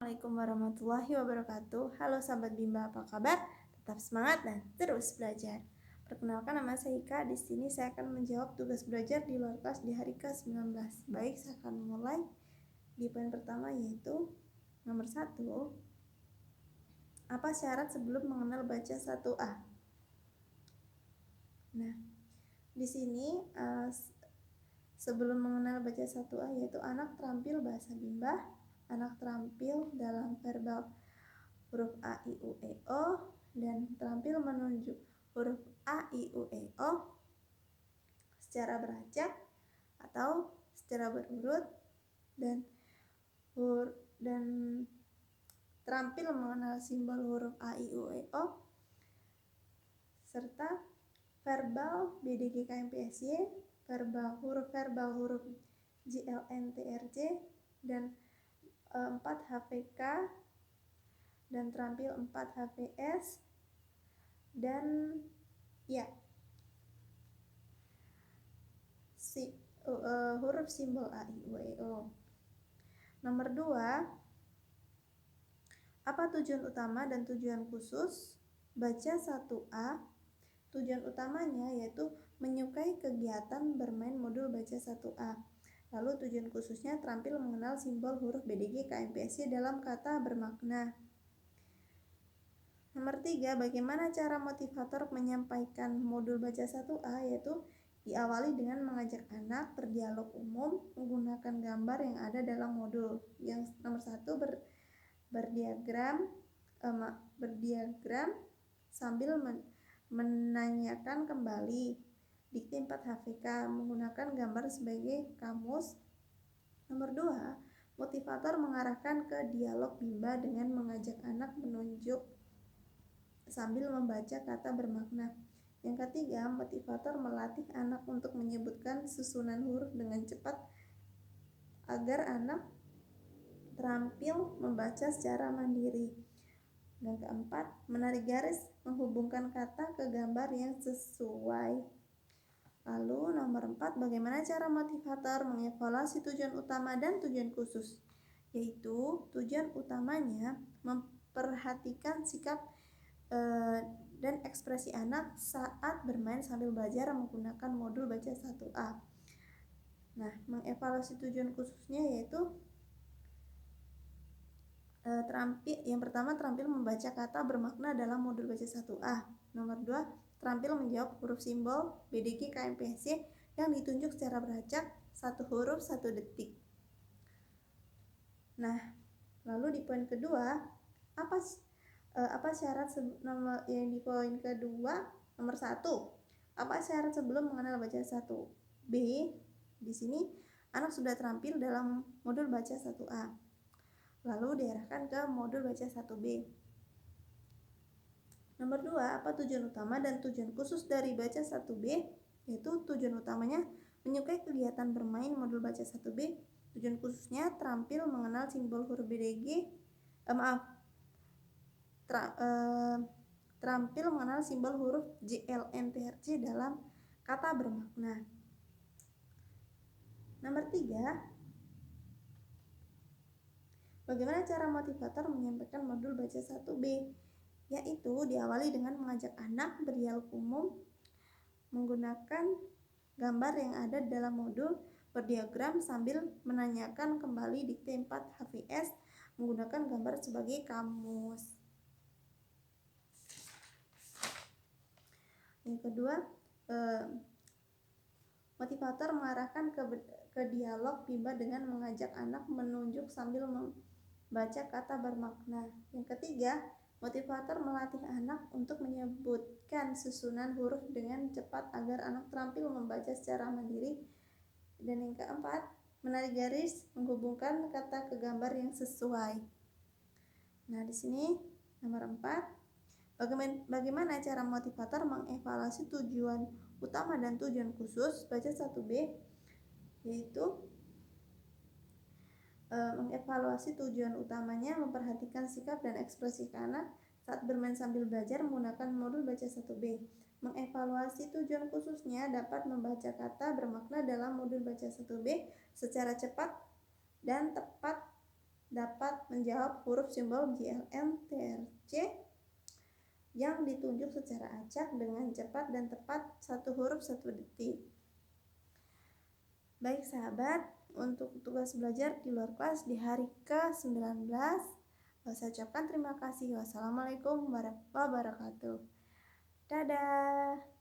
Assalamualaikum warahmatullahi wabarakatuh. Halo sahabat Bimba, apa kabar? Tetap semangat dan terus belajar. Perkenalkan, nama saya Ika. Di sini saya akan menjawab tugas belajar di luar kelas di hari ke-19. Baik, saya akan mulai di poin pertama, yaitu nomor 1. Apa syarat sebelum mengenal baca 1A? Nah, di sini sebelum mengenal baca 1A yaitu anak terampil bahasa Bimba, anak terampil dalam verbal huruf A, I, U, E, O, dan terampil menunjuk huruf A, I, U, E, O secara beracak atau secara berurut, dan terampil mengenal simbol huruf A, I, U, E, O, serta verbal BDG KMPSY, verbal huruf JLNTRJ, dan 4 HVK, dan terampil 4 HVS, dan huruf simbol A, I, U, E, O. Nomor 2, apa tujuan utama dan tujuan khusus baca 1A? Tujuan utamanya yaitu menyukai kegiatan bermain modul baca 1A. Lalu tujuan khususnya terampil mengenal simbol huruf BDG KMPSY dalam kata bermakna. Nomor 3, bagaimana cara motivator menyampaikan modul baca 1A? Yaitu diawali dengan mengajak anak berdialog umum menggunakan gambar yang ada dalam modul. Yang nomor 1, berdiagram sambil menanyakan kembali. Dikti 4 HVK menggunakan gambar sebagai kamus. Nomor 2, motivator mengarahkan ke dialog Bimba dengan mengajak anak menunjuk sambil membaca kata bermakna. Yang ketiga, motivator melatih anak untuk menyebutkan susunan huruf dengan cepat agar anak terampil membaca secara mandiri. Dan keempat, menarik garis menghubungkan kata ke gambar yang sesuai. Lalu nomor 4, bagaimana cara motivator mengevaluasi tujuan utama dan tujuan khusus? Yaitu tujuan utamanya memperhatikan sikap dan ekspresi anak saat bermain sambil belajar menggunakan modul baca 1A. Nah, mengevaluasi tujuan khususnya yaitu yang pertama, terampil membaca kata bermakna dalam modul baca 1A. Nomor 2, terampil menjawab huruf simbol BDG KMPSY yang ditunjuk secara beracak 1 huruf 1 detik. Nah, lalu di poin kedua, apa syarat yang di poin kedua nomor 1, apa syarat sebelum mengenal baca 1B? Di sini anak sudah terampil dalam modul baca 1A, lalu diarahkan ke modul baca 1B. Nomor 2, apa tujuan utama dan tujuan khusus dari baca 1B? Yaitu tujuan utamanya menyukai kegiatan bermain modul baca 1B. Tujuan khususnya terampil mengenal simbol huruf BDG, terampil mengenal simbol huruf JLNTRJ dalam kata bermakna. Nomor 3, bagaimana cara motivator menyampaikan modul baca 1B? Yaitu diawali dengan mengajak anak berdialog umum menggunakan gambar yang ada dalam modul, berdiagram sambil menanyakan kembali, dikte 4 HVS menggunakan gambar sebagai kamus. Yang kedua, motivator mengarahkan ke dialog Bimba dengan mengajak anak menunjuk sambil membaca kata bermakna. Yang ketiga, motivator melatih anak untuk menyebutkan susunan huruf dengan cepat agar anak terampil membaca secara mandiri. Dan yang keempat, menarik garis menghubungkan kata ke gambar yang sesuai. Nah, di sini nomor 4, bagaimana cara motivator mengevaluasi tujuan utama dan tujuan khusus baca 1B? Yaitu mengevaluasi tujuan utamanya memperhatikan sikap dan ekspresi anak saat bermain sambil belajar menggunakan modul baca 1B. Mengevaluasi tujuan khususnya dapat membaca kata bermakna dalam modul baca 1B secara cepat dan tepat dapat menjawab huruf simbol GLN TRC yang ditunjuk secara acak dengan cepat dan tepat satu huruf satu detik. Baik sahabat, untuk tugas belajar di luar kelas di hari ke-19, saya ucapkan terima kasih. Wassalamualaikum warahmatullahi wabarakatuh. Dadah.